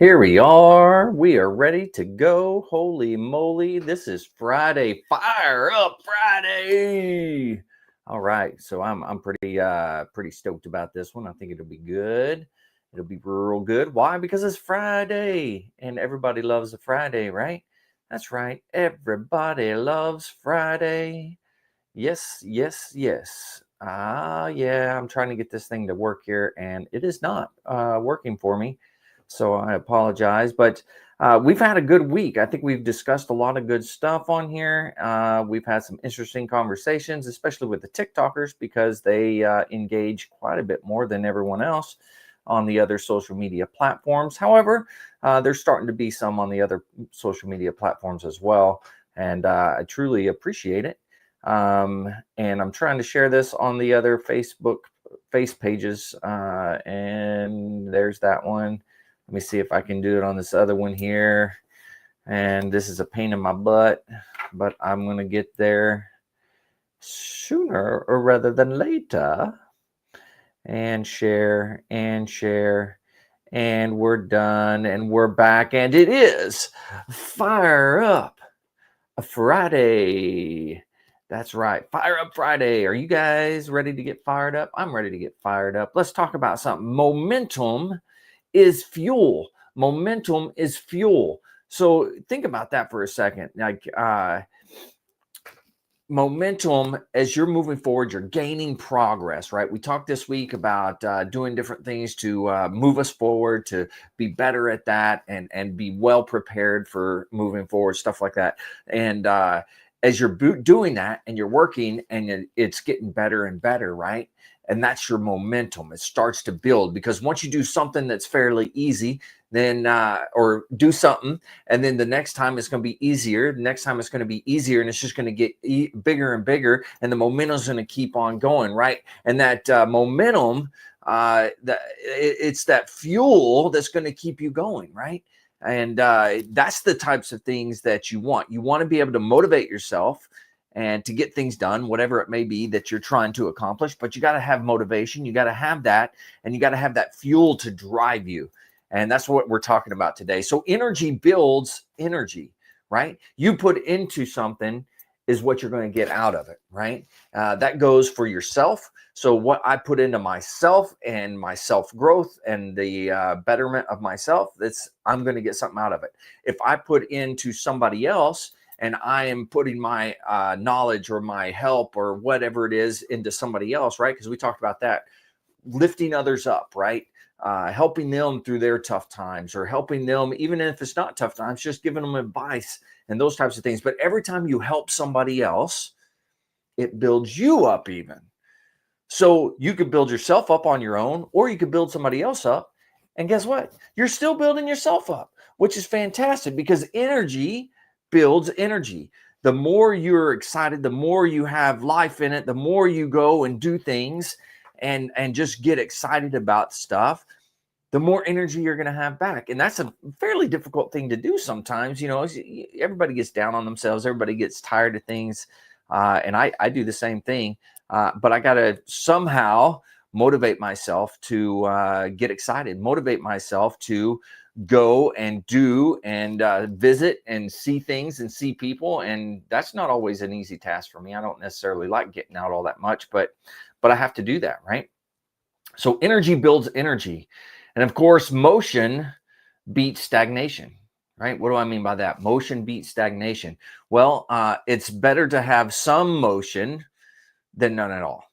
Here we are. We are ready to go. Holy moly. This is Friday. Fire up Friday. All right. So I'm pretty stoked about this one. I think it'll be good. It'll be real good. Why? Because it's Friday and everybody loves a Friday, right? That's right. Everybody loves Friday. Yes, yes, yes. Yeah, I'm trying to get this thing to work here and it is not working for me. So I apologize, but we've had a good week. I think we've discussed a lot of good stuff on here. We've had some interesting conversations, especially with the TikTokers, because they engage quite a bit more than everyone else on the other social media platforms. However, there's starting to be some on the other social media platforms as well. And I truly appreciate it. And I'm trying to share this on the other Facebook face pages. And there's that one. Let me see if I can do it on this other one here. And this is a pain in my butt, but I'm going to get there sooner or rather than later. And share and share. And we're done and we're back. And it is Fire Up Friday. That's right. Fire Up Friday. Are you guys ready to get fired up? I'm ready to get fired up. Let's talk about something. Momentum is fuel. Momentum is fuel. So think about that for a second. Like momentum, as you're moving forward, you're gaining progress, right? We talked this week about doing different things to move us forward, to be better at that, and be well prepared for moving forward, stuff like that. And as you're doing that and you're working and it's getting better and better, right? And that's your momentum. It starts to build because once you do something that's fairly easy, then or do something, and then the next time it's going to be easier. The next time it's going to be easier, and it's just going to get bigger and bigger, and the momentum is going to keep on going, right? And that momentum, it's that fuel that's going to keep you going, right? And that's the types of things that you want. You want to be able to motivate yourself and to get things done, whatever it may be that you're trying to accomplish. But you got to have motivation. You got to have that, and you got to have that fuel to drive you. And that's what we're talking about today. So energy builds energy, right? You put into something is what you're going to get out of it, right? That goes for yourself. So what I put into myself and my self-growth and the betterment of myself, I'm going to get something out of it. If I put into somebody else and I am putting my knowledge or my help or whatever it is into somebody else, right? Because we talked about that, lifting others up, right? Helping them through their tough times, or helping them, even if it's not tough times, just giving them advice and those types of things. But every time you help somebody else, it builds you up even. So you could build yourself up on your own, or you could build somebody else up. And guess what? You're still building yourself up, which is fantastic because energy builds energy. The more you're excited, the more you have life in it, the more you go and do things and just get excited about stuff, the more energy you're going to have back. And that's a fairly difficult thing to do sometimes. You know, everybody gets down on themselves. Everybody gets tired of things. And I do the same thing. But I got to somehow motivate myself to get excited, motivate myself to go and do and visit and see things and see people. And that's not always an easy task for me. I don't necessarily like getting out all that much, but I have to do that, right? So energy builds energy. And of course, motion beats stagnation, right? What do I mean by that? Motion beats stagnation. Well, it's better to have some motion than none at all.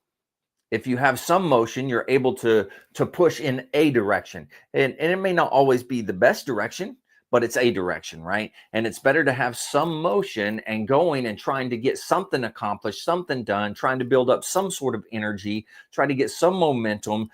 If you have some motion, you're able to push in a direction. And it may not always be the best direction, but it's a direction, right? And it's better to have some motion and going and trying to get something accomplished, something done, trying to build up some sort of energy, try to get some momentum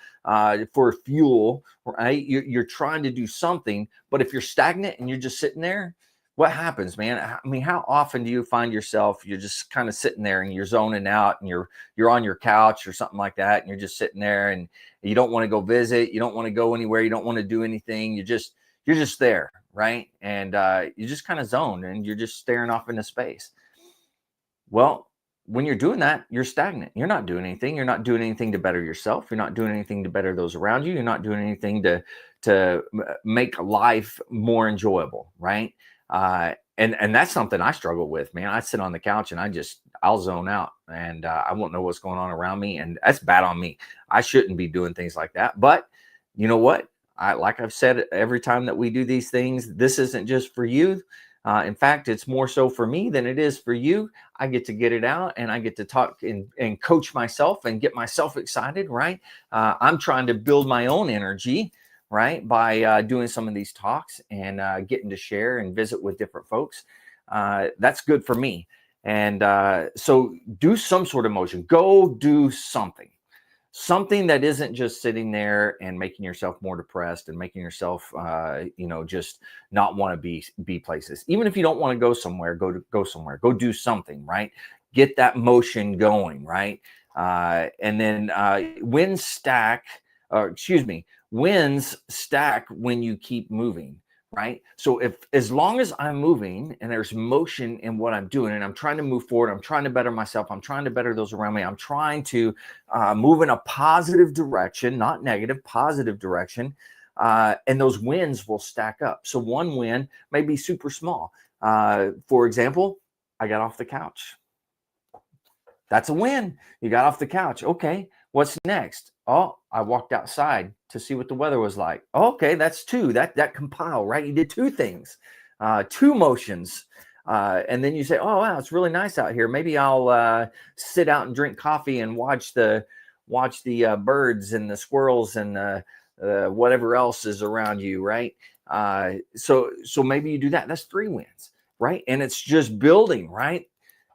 for fuel, right? You're trying to do something, but if you're stagnant and you're just sitting there, what happens, man? I mean, how often do you find yourself, you're just kind of sitting there and you're zoning out and you're on your couch or something like that, and you're just sitting there and you don't want to go visit, you don't want to go anywhere, you don't want to do anything, you're just there, right? And you just kind of zoned and you're just staring off into space. Well, when you're doing that, you're stagnant. You're not doing anything. You're not doing anything to better yourself. You're not doing anything to better those around you. You're not doing anything to make life more enjoyable, right? And that's something I struggle with, man. I sit on the couch and I'll zone out, and I won't know what's going on around me, and that's bad on me. I shouldn't be doing things like that. But you know what? Like I've said, every time that we do these things, this isn't just for you. In fact, it's more so for me than it is for you. I get to get it out, and I get to talk and coach myself and get myself excited, right? I'm trying to build my own energy, right, by doing some of these talks and getting to share and visit with different folks. That's good for me. And so do some sort of motion. Go do something that isn't just sitting there and making yourself more depressed and making yourself just not want to be places. Even if you don't want to go somewhere, go somewhere. Go do something, right? Get that motion going, right? And then wins stack when you keep moving, right? So as long as I'm moving and there's motion in what I'm doing, and I'm trying to move forward, I'm trying to better myself, I'm trying to better those around me, I'm trying to move in a positive direction, not negative, positive direction, and those wins will stack up. So one win may be super small. For example, I got off the couch. That's a win. You got off the couch. Okay, what's next? Oh, I walked outside to see what the weather was like. Okay, that's two. That compile, right? You did two things, two motions. And then you say, oh, wow, it's really nice out here. Maybe I'll sit out and drink coffee and watch the birds and the squirrels and whatever else is around you, right? So maybe you do that. That's three wins, right? And it's just building, right?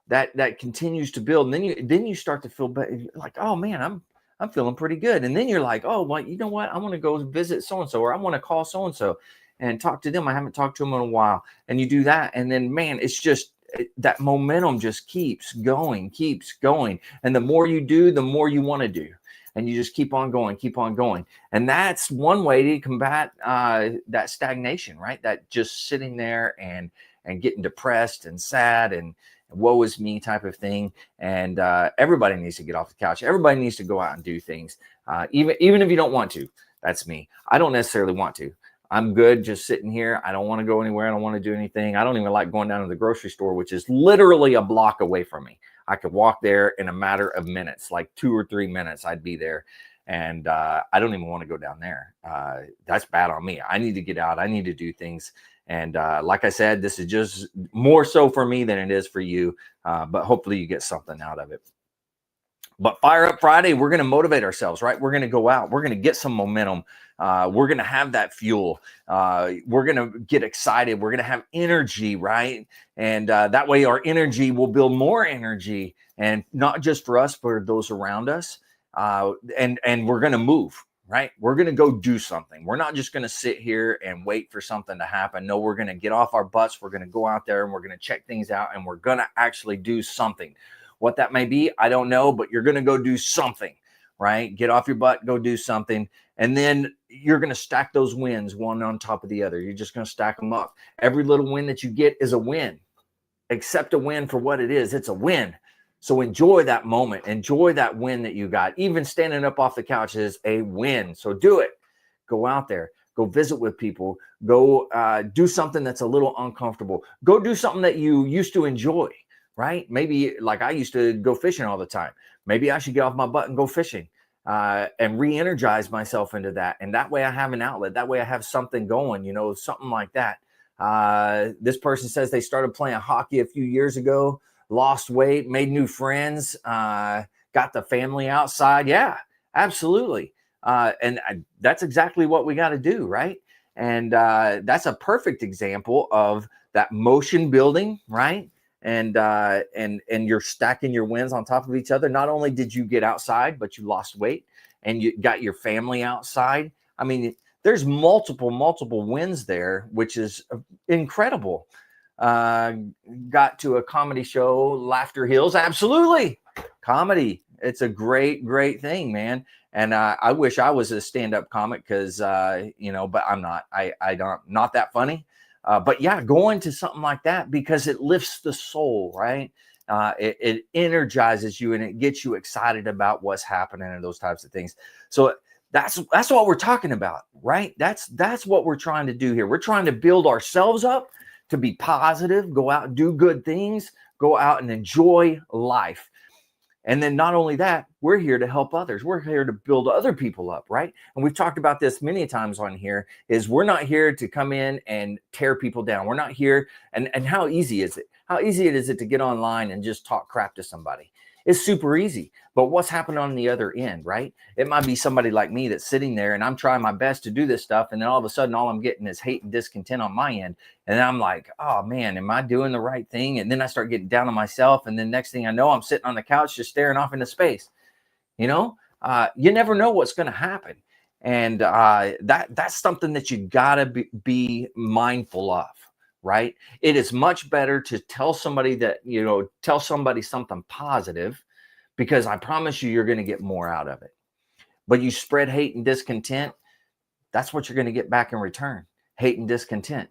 That continues to build, and then you start to feel better, like, oh man, I'm feeling pretty good. And then you're like, oh, well, you know what? I want to go visit so and so, or I want to call so and so and talk to them. I haven't talked to them in a while. And you do that, and then man, it's just that momentum just keeps going. And the more you do, the more you want to do, and you just keep on going. And that's one way to combat that stagnation, right? That just sitting there and getting depressed and sad and woe is me type of thing. And everybody needs to get off the couch. Everybody needs to go out and do things, even if you don't want to. That's me. I don't necessarily want to. I'm good just sitting here. I don't want to go anywhere. I don't want to do anything. I don't even like going down to the grocery store, which is literally a block away from me. I could walk there in a matter of minutes, like 2 or 3 minutes, I'd be there. And I don't even want to go down there. That's bad on me. I need to get out. I need to do things. And like I said, this is just more so for me than it is for you. But hopefully you get something out of it. But Fire Up Friday, we're going to motivate ourselves, right? We're going to go out. We're going to get some momentum. We're going to have that fuel. We're going to get excited. We're going to have energy, right? And that way our energy will build more energy, and not just for us, for those around us. And we're going to move, right? We're going to go do something. We're not just going to sit here and wait for something to happen. No, we're going to get off our butts. We're going to go out there and we're going to check things out, and we're going to actually do something. What that may be, I don't know, but you're going to go do something, right? Get off your butt, go do something. And then you're going to stack those wins one on top of the other. You're just going to stack them up. Every little win that you get is a win. Accept a win for what it is. It's a win. So enjoy that moment. Enjoy that win that you got. Even standing up off the couch is a win. So do it. Go out there. Go visit with people. Go do something that's a little uncomfortable. Go do something that you used to enjoy, right? Maybe like I used to go fishing all the time. Maybe I should get off my butt and go fishing and re-energize myself into that. And that way I have an outlet. That way I have something going, something like that. This person says they started playing hockey a few years ago, lost weight, made new friends, got the family outside. Yeah, absolutely. And that's exactly what we got to do, right? And that's a perfect example of that motion building, right? And you're stacking your wins on top of each other. Not only did you get outside, but you lost weight and you got your family outside. I mean, there's multiple wins there, which is incredible. Got to a comedy show, Laughter Hills. Absolutely. Comedy. It's a great thing, man. And I wish I was a stand-up comic because, but I'm not. Not that funny. But yeah, going to something like that because it lifts the soul, right? It energizes you and it gets you excited about what's happening and those types of things. So that's what we're talking about, right? That's what we're trying to do here. We're trying to build ourselves up to be positive, go out and do good things, go out and enjoy life. And then not only that, we're here to help others. We're here to build other people up, right? And we've talked about this many times on here, is we're not here to come in and tear people down. We're not here. And how easy is it? How easy is it to get online and just talk crap to somebody? It's super easy. But what's happening on the other end, right? It might be somebody like me that's sitting there and I'm trying my best to do this stuff. And then all of a sudden, all I'm getting is hate and discontent on my end. And then I'm like, oh man, am I doing the right thing? And then I start getting down on myself. And then next thing I know, I'm sitting on the couch just staring off into space. You know, you never know what's going to happen. And that's something that you got to be mindful of, right? It is much better to tell somebody something positive, because I promise you're going to get more out of it. But you spread hate and discontent, that's what you're going to get back in return. Hate and discontent.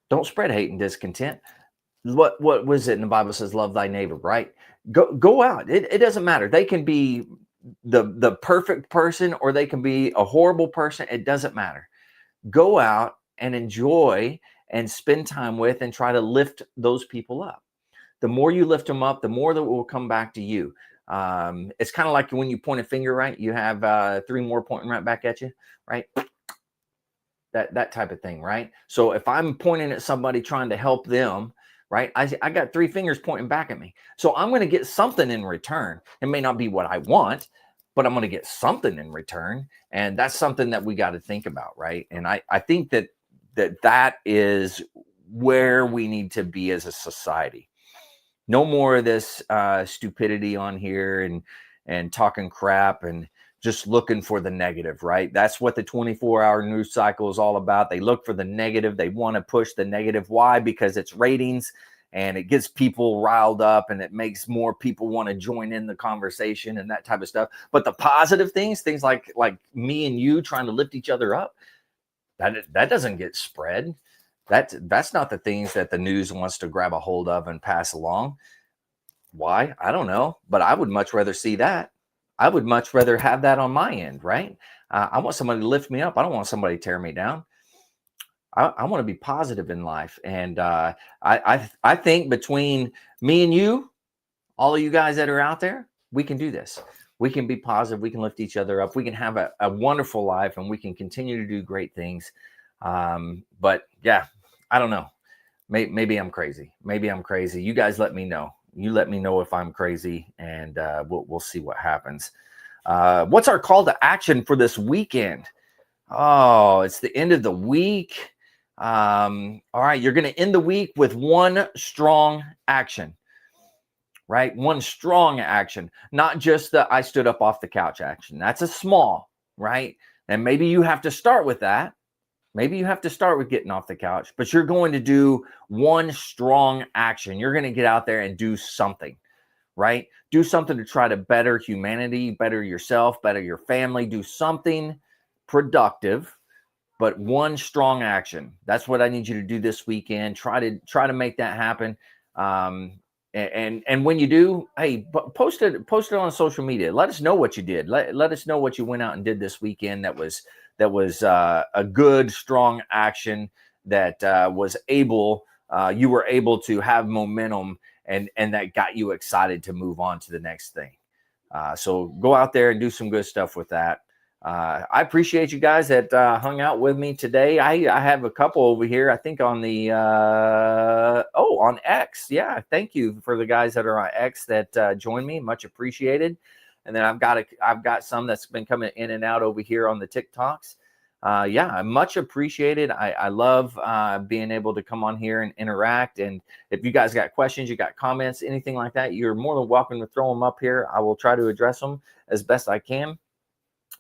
Don't spread hate and discontent. What was it in the Bible says, love thy neighbor, right? Go out. It doesn't matter. They can be the perfect person or they can be a horrible person. It doesn't matter. Go out and enjoy and spend time with and try to lift those people up. The more you lift them up, the more that will come back to you. It's kind of like when you point a finger, right? You have 3 more pointing right back at you, right? That type of thing, right? So if I'm pointing at somebody trying to help them, right? I got 3 fingers pointing back at me. So I'm going to get something in return. It may not be what I want, but I'm going to get something in return. And that's something that we got to think about, right? And I think that is where we need to be as a society. No more of this stupidity on here and talking crap and just looking for the negative, right? That's what the 24-hour news cycle is all about. They look for the negative. They want to push the negative. Why? Because it's ratings and it gets people riled up and it makes more people want to join in the conversation and that type of stuff. But the positive things like me and you trying to lift each other up, that doesn't get spread. That's not the things that the news wants to grab a hold of and pass along. Why? I don't know, but I would much rather see that. I would much rather have that on my end, right? I want somebody to lift me up. I don't want somebody to tear me down. I want to be positive in life. And I think between me and you, all of you guys that are out there, we can do this. We can be positive. We can lift each other up. We can have a wonderful life and we can continue to do great things. But yeah, I don't know. Maybe I'm crazy. Maybe I'm crazy. You guys let me know. You let me know if I'm crazy, and we'll see what happens. What's our call to action for this weekend? Oh, it's the end of the week. All right, you're going to end the week with one strong action, right? One strong action, not just the I stood up off the couch action. That's a small, right? And maybe you have to start with that. Maybe you have to start with getting off the couch, but you're going to do one strong action. You're going to get out there and do something, right? Do something to try to better humanity, better yourself, better your family. Do something productive, but one strong action. That's what I need you to do this weekend. Try to make that happen. And when you do, hey, post it on social media. Let us know what you did. Let us know what you went out and did this weekend. That was a good, strong action that you were able to have momentum and that got you excited to move on to the next thing. So go out there and do some good stuff with that. I appreciate you guys that hung out with me today. I have a couple over here, I think on the on X. Yeah, thank you for the guys that are on X that joined me. Much appreciated. And then I've got some that's been coming in and out over here on the TikToks. Yeah, much appreciated. I love being able to come on here and interact. And if you guys got questions, you got comments, anything like that, you're more than welcome to throw them up here. I will try to address them as best I can.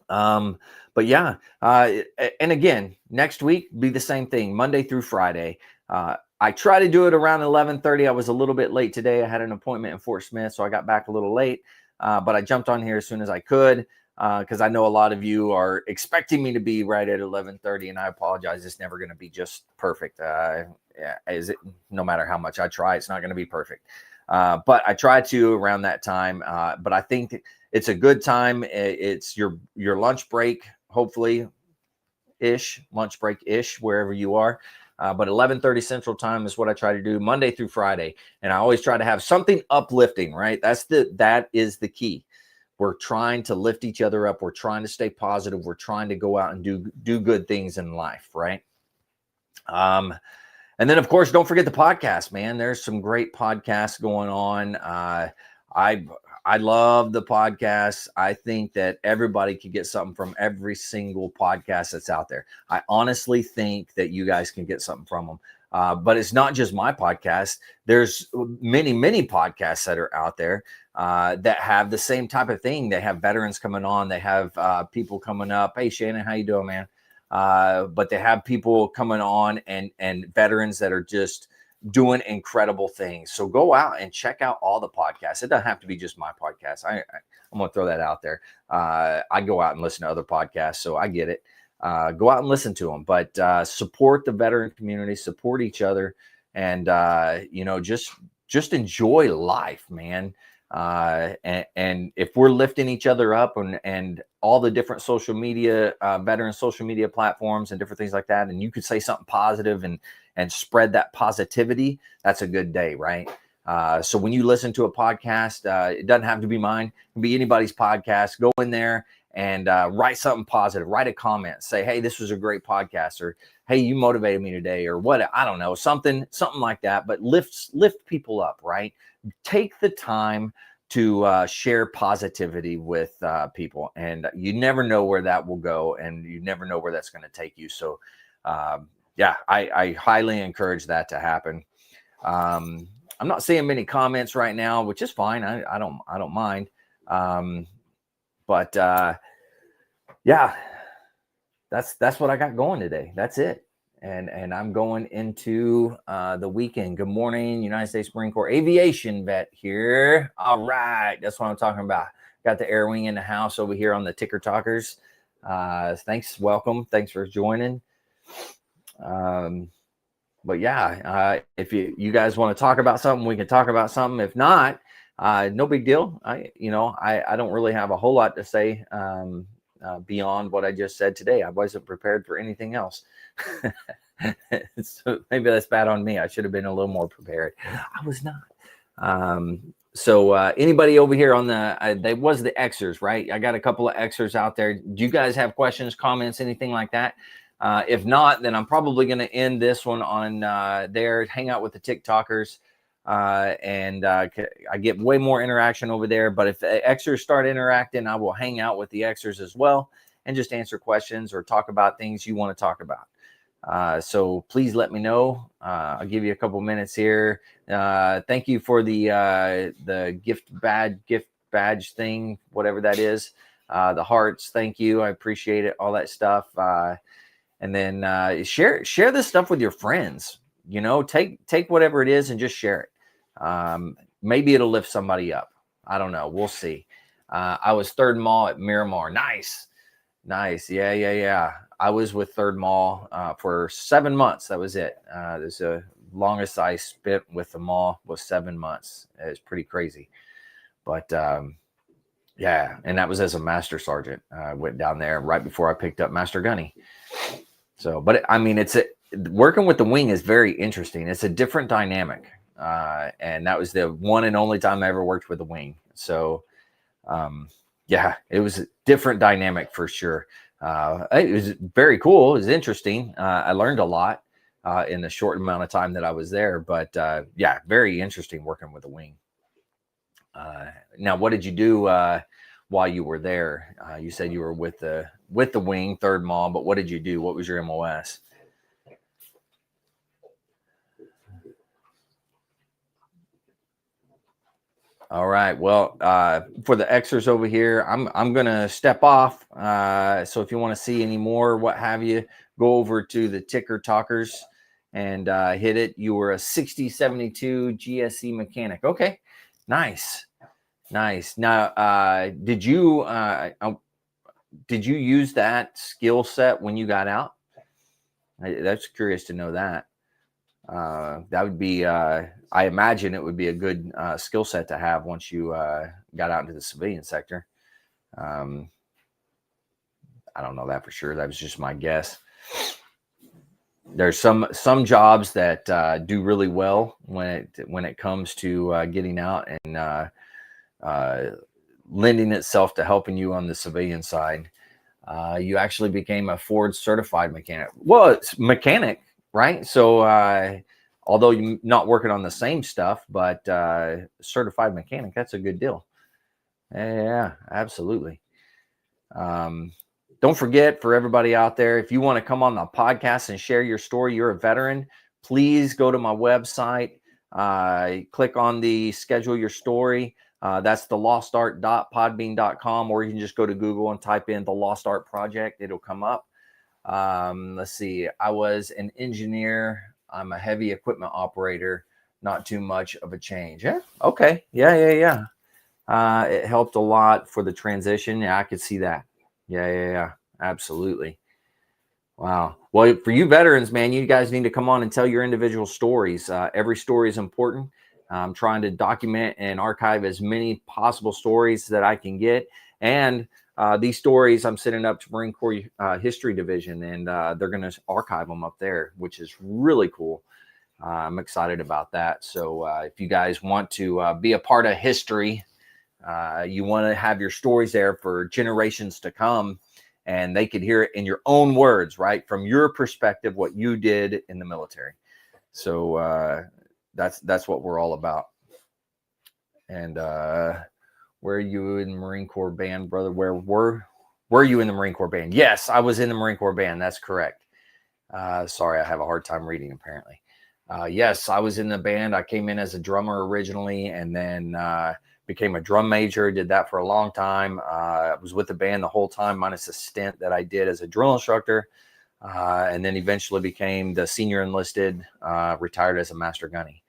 But yeah, and again, next week be the same thing, Monday through Friday. I try to do it around 11:30. I was a little bit late today. I had an appointment in Fort Smith, so I got back a little late. But I jumped on here as soon as I could because I know a lot of you are expecting me to be right at 11:30, and I apologize. It's never going to be just perfect. No matter how much I try, it's not going to be perfect. But I try to around that time. But I think it's a good time. It's your lunch break, hopefully lunch break ish, wherever you are. But 11:30 Central Time is what I try to do Monday through Friday, and I always try to have something uplifting. Right, that is the key. We're trying to lift each other up. We're trying to stay positive. We're trying to go out and do good things in life. Right. And then, of course, don't forget the podcast, man. There's some great podcasts going on. I love the podcasts. I think that everybody could get something from every single podcast that's out there. I honestly think that you guys can get something from them. But it's not just my podcast. There's many, many podcasts that are out there that have the same type of thing. They have veterans coming on. They have people coming up. Hey, Shannon, how you doing, man? But they have people coming on and veterans that are just doing incredible things. So go out and check out all the podcasts. It doesn't have to be just my podcast. I'm going to throw that out there. I go out and listen to other podcasts, so I get it. Go out and listen to them, but support the veteran community, support each other, and just enjoy life, man. And if we're lifting each other up and all the different social media, veteran social media platforms and different things like that, and you could say something positive and spread that positivity, that's a good day, right? So when you listen to a podcast, it doesn't have to be mine. It can be anybody's podcast. Go in there and write something positive. Write a comment. Say, hey, this was a great podcast, or hey, you motivated me today, or what? I don't know, something like that. But lift people up, right? Take the time to share positivity with people, and you never know where that will go, and you never know where that's going to take you. So, I highly encourage that to happen. I'm not seeing many comments right now, which is fine. I don't mind. But that's what I got going today. That's it. And I'm going into the weekend. Good morning, United States Marine Corps aviation vet here. All right, that's what I'm talking about. Got the Air Wing in the house over here on the Ticker Talkers. Thanks, welcome. Thanks for joining. But yeah, if you guys want to talk about something, we can talk about something. If not, no big deal. I don't really have a whole lot to say beyond what I just said today. I wasn't prepared for anything else. So maybe that's bad on me. I should have been a little more prepared. I was not. So anybody over here on the was the Xers, right? I got a couple of Xers out there. Do you guys have questions, comments, anything like that? If not, then I'm probably going to end this one on there. Hang out with the TikTokers, and I get way more interaction over there. But if the Xers start interacting, I will hang out with the Xers as well and just answer questions or talk about things you want to talk about. So please let me know. I'll give you a couple minutes here. Thank you for the gift badge thing, whatever that is. The hearts, thank you. I appreciate it. All that stuff. And then share this stuff with your friends. Take whatever it is and just share it. Maybe it'll lift somebody up. I don't know. We'll see. I was third mall at Miramar. Nice. Yeah. I was with Third Mall for 7 months. That was it. There's the longest I spent with the mall was 7 months. It's pretty crazy. But yeah, and that was as a master sergeant. I went down there right before I picked up Master Gunny. So, but I mean, working with the wing is very interesting. It's a different dynamic. And that was the one and only time I ever worked with the wing. So, yeah, it was a different dynamic for sure. It was very cool. It was interesting. I learned a lot in the short amount of time that I was there. But yeah, very interesting working with the wing. Now, what did you do while you were there? You said you were with the wing, Third Mall, but what did you do? What was your MOS? All right. Well, for the Xers over here, I'm gonna step off. So if you want to see any more, what have you, go over to the Ticker Talkers and hit it. You were a 6072 GSC mechanic. Okay, nice. Now, did you use that skill set when you got out? That's curious to know that. That would be, I imagine it would be a good skill set to have once you got out into the civilian sector. Um, I don't know that for sure. That was just my guess. There's some jobs that do really well when it comes to getting out and lending itself to helping you on the civilian side. You actually became a Ford certified mechanic. Well, it's mechanic, right? So although you're not working on the same stuff, but certified mechanic, that's a good deal. Yeah, absolutely. Don't forget, for everybody out there, if you want to come on the podcast and share your story, you're a veteran, please go to my website, click on the schedule your story. That's thelostart.podbean.com, or you can just go to Google and type in the Lost Art Project. It'll come up. Let's see. I was an engineer. I'm a heavy equipment operator. Not too much of a change. Yeah. Okay. Yeah. It helped a lot for the transition. Yeah, I could see that. Yeah. Absolutely. Wow. Well, for you veterans, man, you guys need to come on and tell your individual stories. Every story is important. I'm trying to document and archive as many possible stories that I can get. And these stories, I'm sending up to Marine Corps History Division, and they're going to archive them up there, which is really cool. I'm excited about that. So if you guys want to be a part of history, you want to have your stories there for generations to come, and they could hear it in your own words, right? From your perspective, what you did in the military. So that's what we're all about. And where are you in the Marine Corps band, brother? Where were you in the Marine Corps band? Yes, I was in the Marine Corps band. That's correct. Sorry, I have a hard time reading, apparently. Yes, I was in the band. I came in as a drummer originally, and then became a drum major. Did that for a long time. I was with the band the whole time, minus a stint that I did as a drill instructor, and then eventually became the senior enlisted, retired as a master gunny.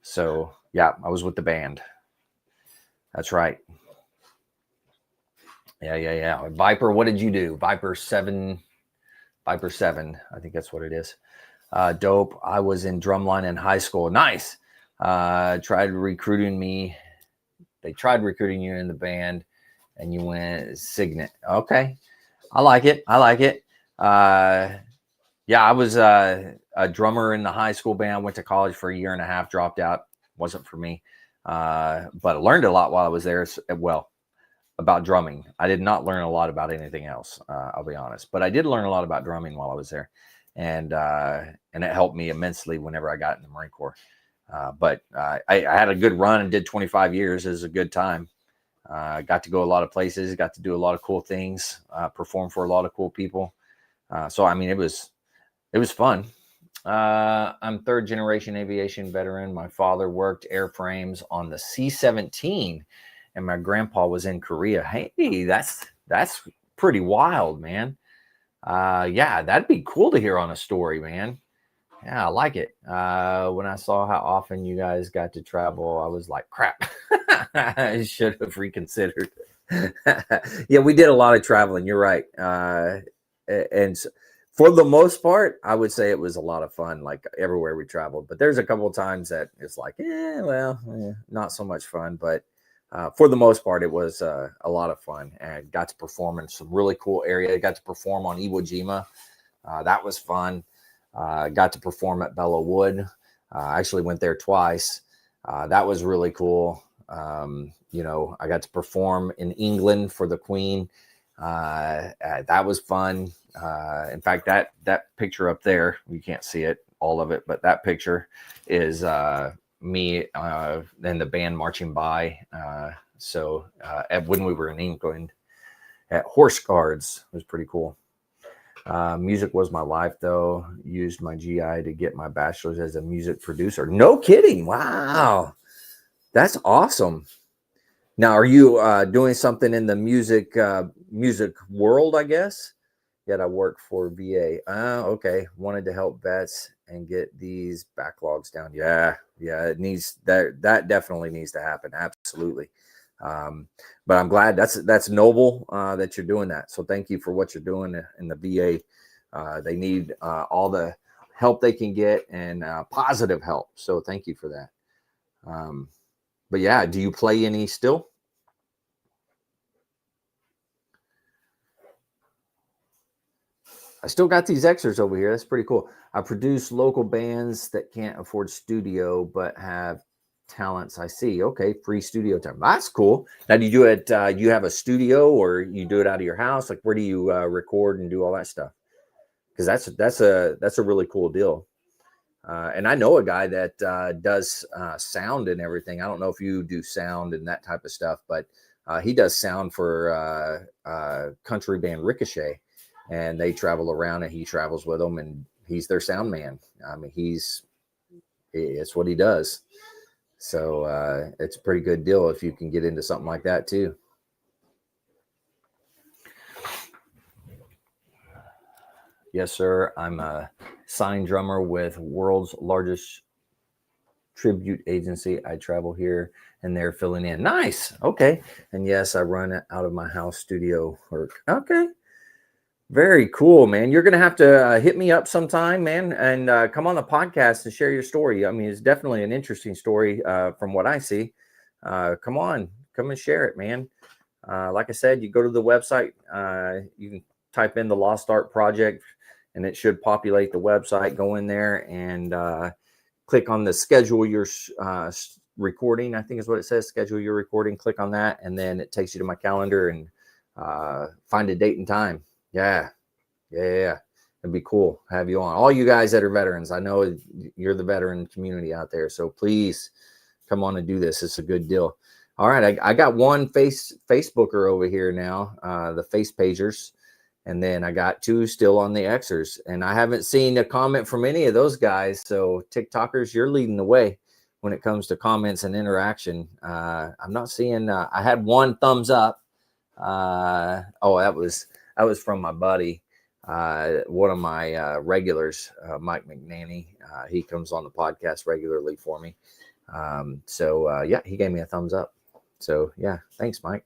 So yeah, I was with the band. That's right. Yeah. Viper, what did you do? Viper 7. I think that's what it is. Dope. I was in drumline in high school. Nice. Tried recruiting me. They tried recruiting you in the band, and you went Signet. Okay. I like it. Yeah, I was a drummer in the high school band. Went to college for a year and a half, dropped out. Wasn't for me. But I learned a lot while I was there. Well, about drumming. I did not learn a lot about anything else. I'll be honest, but I did learn a lot about drumming while I was there, and it helped me immensely whenever I got in the Marine Corps. But I had a good run and did 25 years. It was a good time. Got to go a lot of places, got to do a lot of cool things, perform for a lot of cool people. So, I mean, it was fun. I'm third generation aviation veteran. My father worked airframes on the C-17, and my grandpa was in Korea. Hey, that's pretty wild, man. Yeah, that'd be cool to hear on a story, man. Yeah, I like it. When I saw how often you guys got to travel, I was like, crap, I should have reconsidered. Yeah, we did a lot of traveling. You're right. And for the most part, I would say it was a lot of fun, like everywhere we traveled. But there's a couple of times that it's like, not so much fun. But for the most part, it was a lot of fun, and got to perform in some really cool area. Got to perform on Iwo Jima. That was fun. Got to perform at Belleau Wood. I actually went there twice. That was really cool. I got to perform in England for the Queen. That was fun. In fact, that picture up there, you can't see it, all of it, but that picture is me and the band marching by. When we were in England at Horse Guards, it was pretty cool. Music was my life, though. Used my GI to get my bachelor's as a music producer. No kidding. Wow. That's awesome. Now, are you doing something in the music world, I guess? Yet I work for VA. Okay. Wanted to help vets and get these backlogs down. Yeah. It needs that definitely needs to happen. Absolutely. But I'm glad that's noble that you're doing that. So thank you for what you're doing in the VA. They need all the help they can get, and positive help. So thank you for that. But yeah, do you play any still? I still got these extras over here. That's pretty cool. I produce local bands that can't afford studio but have talents. I see. Okay, free studio time. That's cool. Now, do you do it? You have a studio, or you do it out of your house? Like, where do you record and do all that stuff? Because that's a really cool deal. And I know a guy that does sound and everything. I don't know if you do sound and that type of stuff, but he does sound for country band Ricochet, and they travel around, and he travels with them, and he's their sound man. I mean, it's what he does. So it's a pretty good deal if you can get into something like that too. Yes, sir. I'm a signed drummer with world's largest tribute agency. I travel here and there filling in. Nice. Okay. And yes, I run it out of my house studio work. Okay. Very cool, man. You're going to have to hit me up sometime, man, and come on the podcast and share your story. I mean, it's definitely an interesting story from what I see. Come on, come and share it, man. Like I said, you go to the website, you can type in the Lost Art Project, and it should populate the website. Go in there and click on the schedule your recording. I think is what it says. Schedule your recording. Click on that, and then it takes you to my calendar and find a date and time. Yeah. It'd be cool. Have you on. All you guys that are veterans. I know you're the veteran community out there. So please come on and do this. It's a good deal. All right. I got one Facebooker over here now, the face pagers. And then I got two still on the Xers. And I haven't seen a comment from any of those guys. So TikTokers, you're leading the way when it comes to comments and interaction. I'm not seeing, I had one thumbs up. That was from my buddy, one of my regulars, Mike McNanny. He comes on the podcast regularly for me. Yeah, he gave me a thumbs up. So yeah, thanks, Mike.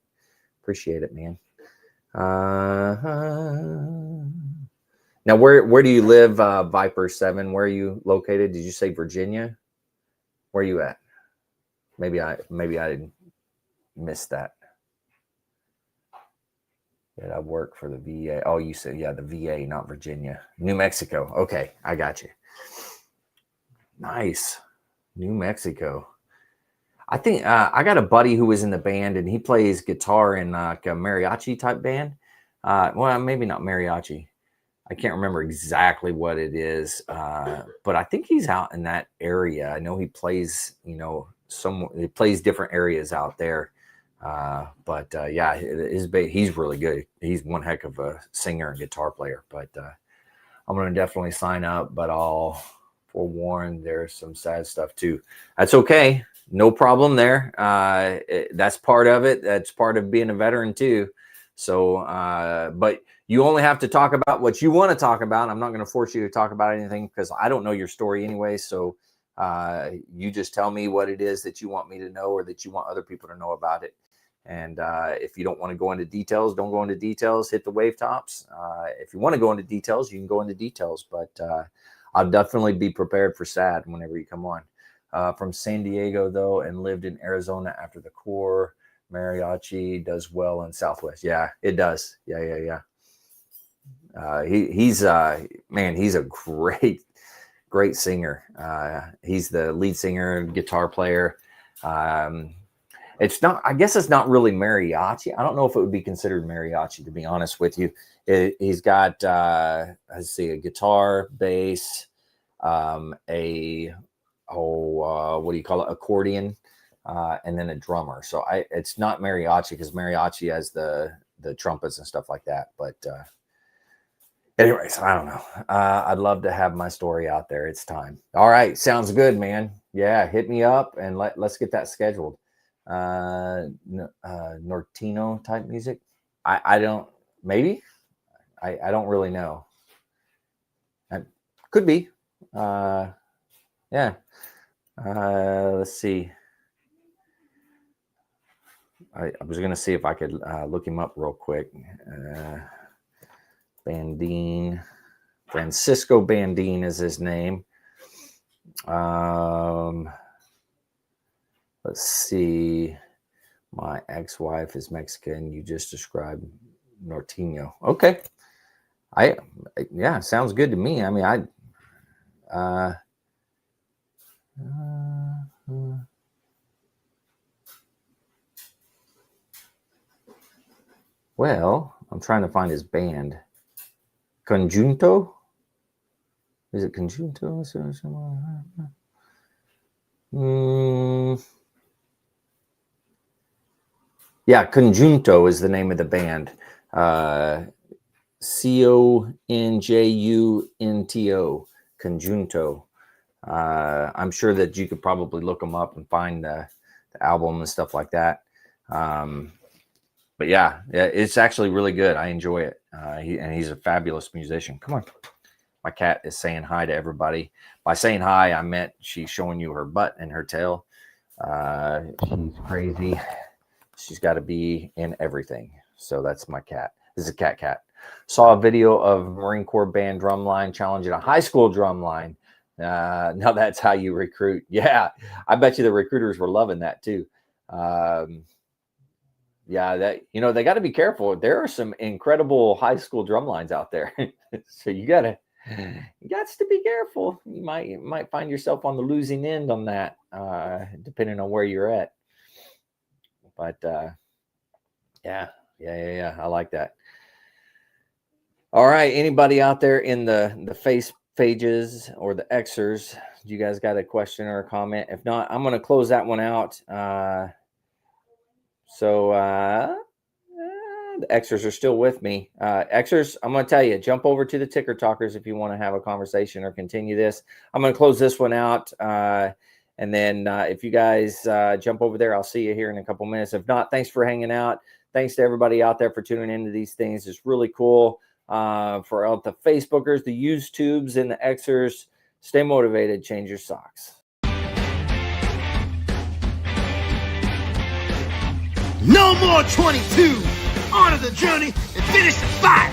Appreciate it, man. Now, where do you live, Viper 7? Where are you located? Did you say Virginia? Where are you at? Maybe I missed that. Yeah, I work for the VA. Oh, you said, yeah, the VA, not Virginia. New Mexico. Okay, I got you. Nice. New Mexico. I think I got a buddy who was in the band, and he plays guitar in like a mariachi type band. Well, maybe not mariachi. I can't remember exactly what it is, but I think he's out in that area. I know he plays, he plays different areas out there. Yeah, he's really good. He's one heck of a singer and guitar player. But I'm going to definitely sign up. But I'll forewarn, there's some sad stuff too. That's okay. No problem there. That's part of it. That's part of being a veteran too. So, but you only have to talk about what you want to talk about. I'm not going to force you to talk about anything because I don't know your story anyway. So you just tell me what it is that you want me to know or that you want other people to know about it. And if you don't want to go into details, don't go into details. Hit the wave tops. If you want to go into details, you can go into details. But I'll definitely be prepared for sad whenever you come on. From San Diego, though, and lived in Arizona after the Corps. Mariachi does well in Southwest. Yeah, it does. Yeah. He's a great singer. He's the lead singer, guitar player. I guess it's not really mariachi. I don't know if it would be considered mariachi, to be honest with you. He's got, a guitar, bass, what do you call it? Accordion, and then a drummer. So it's not mariachi because mariachi has the trumpets and stuff like that. But anyways, I don't know. I'd love to have my story out there. It's time. All right. Sounds good, man. Yeah. Hit me up and let's get that scheduled. Nortino type music. I don't, maybe I don't really know. Could be. Yeah. Let's see. I was going to see if I could look him up real quick. Bandine. Francisco Bandine is his name. Let's see. My ex-wife is Mexican. You just described Norteño. Okay. Yeah, sounds good to me. I mean, well, I'm trying to find his band. Conjunto? Is it Conjunto? Yeah, Conjunto is the name of the band. Conjunto. Conjunto. I'm sure that you could probably look them up and find the album and stuff like that. But yeah, it's actually really good. I enjoy it. He's a fabulous musician. Come on. My cat is saying hi to everybody. By saying hi, I meant she's showing you her butt and her tail. She's crazy. She's got to be in everything. So that's my cat. This is a cat. Saw a video of Marine Corps band drumline challenging a high school drumline. Now that's how you recruit. Yeah, I bet you the recruiters were loving that too. Yeah, that they got to be careful. There are some incredible high school drum lines out there, so you got to be careful. You might find yourself on the losing end on that, depending on where you're at. But yeah, I like that. All right, anybody out there in the face pages or the Xers, you guys got a question or a comment? If not, I'm going to close that one out. So the Xers are still with me. Xers, I'm going to tell you, jump over to the Ticker Talkers if you want to have a conversation or continue this. I'm going to close this one out. And then if you guys jump over there, I'll see you here in a couple minutes. If not, thanks for hanging out. Thanks to everybody out there for tuning into these things. It's really cool. For all the Facebookers, the YouTubes, and the Xers, stay motivated, change your socks. No more 22. On to the journey and finish the fight.